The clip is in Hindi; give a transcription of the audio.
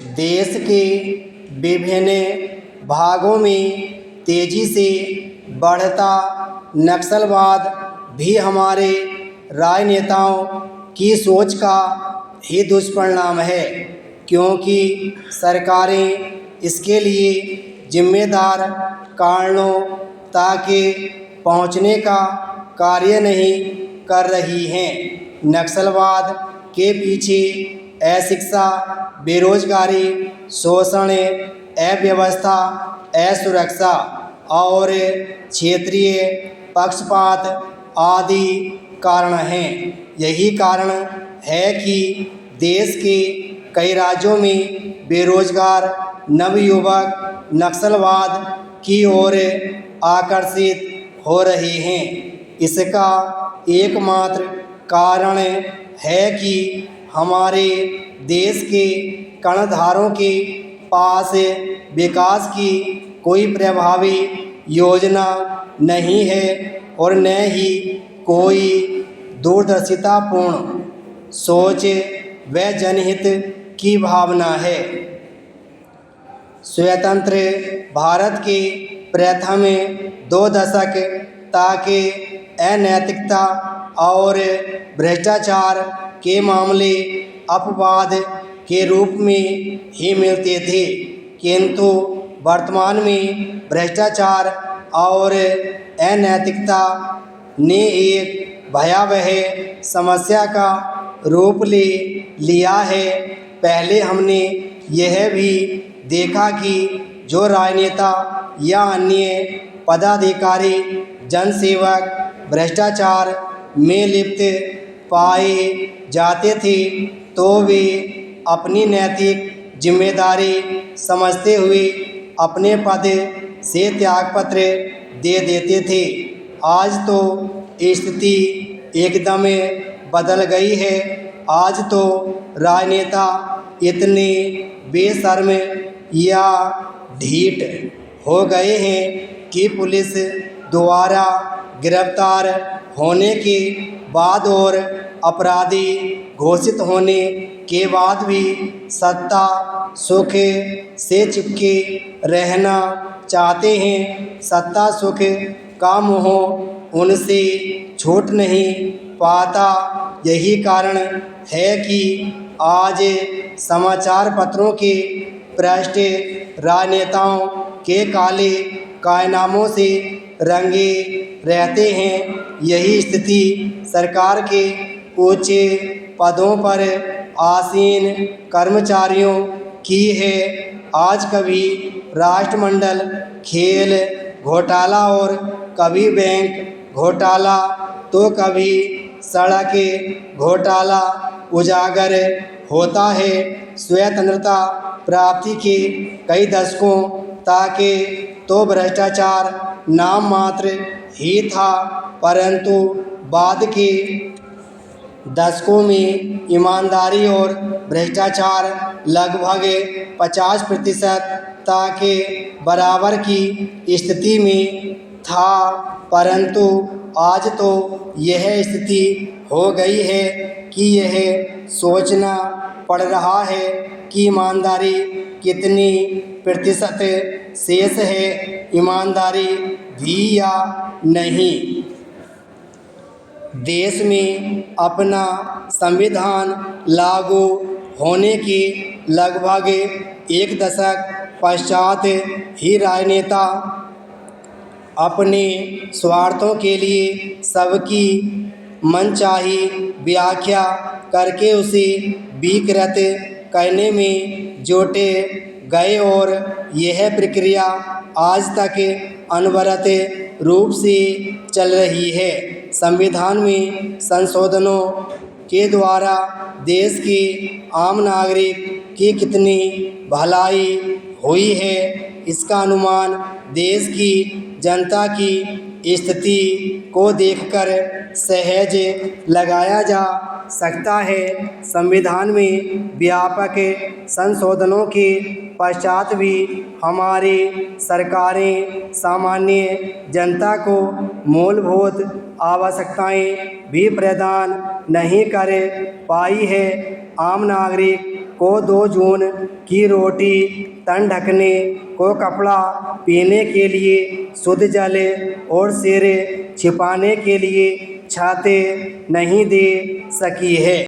देश के विभिन्न भागों में तेजी से बढ़ता नक्सलवाद भी हमारे राजनेताओं की सोच का ही दुष्परिणाम है, क्योंकि सरकारें इसके लिए जिम्मेदार कारणों तक पहुंचने का कार्य नहीं कर रही हैं। नक्सलवाद के पीछे अशिक्षा, बेरोजगारी, शोषण, अव्यवस्था, असुरक्षा और क्षेत्रीय पक्षपात आदि कारण हैं। यही कारण है कि देश के कई राज्यों में बेरोजगार नवयुवक नक्सलवाद की ओर आकर्षित हो रहे हैं। इसका एकमात्र कारण है कि हमारे देश के कर्णधारों के पास विकास की कोई प्रभावी योजना नहीं है और न ही कोई दूरदर्शितापूर्ण सोच व जनहित की भावना है। स्वतंत्र भारत के प्रथम 2 दशक तक अनैतिकता और भ्रष्टाचार के मामले अपवाद के रूप में ही मिलते थे, किंतु वर्तमान में भ्रष्टाचार और अनैतिकता ने एक भयावह समस्या का रूप ले लिया है। पहले हमने यह भी देखा कि जो राजनेता या अन्य पदाधिकारी जनसेवक भ्रष्टाचार में लिप्त पाए जाते थे, तो वे अपनी नैतिक जिम्मेदारी समझते हुए अपने पद से त्यागपत्र दे देते थे। आज तो स्थिति एकदम बदल गई है। आज तो राजनेता इतने बेशर्म या ढीठ हो गए हैं कि पुलिस द्वारा गिरफ्तार होने के बाद और अपराधी घोषित होने के बाद भी सत्ता सुख से चिपके रहना चाहते हैं। सत्ता सुख का मोह उनसे छूट नहीं पाता। यही कारण है कि आज समाचार पत्रों के पृष्ठ राजनेताओं के काले कारनामों से रंगे रहते हैं। यही स्थिति सरकार के उच्च पदों पर आसीन कर्मचारियों की है। आज कभी राष्ट्रमंडल खेल घोटाला और कभी बैंक घोटाला तो कभी सड़क घोटाला उजागर होता है। स्वतंत्रता प्राप्ति के कई दशकों तक तो भ्रष्टाचार नाम मात्र ही था, परंतु बाद के दशकों में ईमानदारी और भ्रष्टाचार लगभग 50% तक बराबर की स्थिति में था। परंतु आज तो यह स्थिति हो गई है कि यह सोचना पड़ रहा है कि ईमानदारी कितनी प्रतिशत शेष है, ईमानदारी भी या नहीं। देश में अपना संविधान लागू होने के लगभग 1 दशक पश्चात ही राजनेता अपने स्वार्थों के लिए सबकी मनचाही व्याख्या करके उसे विकृत करने में जुटे गए और यह प्रक्रिया आज तक अनवरत रूप से चल रही है। संविधान में संशोधनों के द्वारा देश के आम नागरिक की कितनी भलाई हुई है, इसका अनुमान देश की जनता की स्थिति को देखकर सहज लगाया जा सकता है। संविधान में व्यापक संशोधनों के पश्चात भी हमारी सरकारें सामान्य जनता को मूलभूत आवश्यकताएं भी प्रदान नहीं कर पाई है। आम नागरिक को 2 जून की रोटी, तन ढकने को कपड़ा, पीने के लिए शुद्ध जल और सिर छिपाने के लिए छाते नहीं दे सकी है।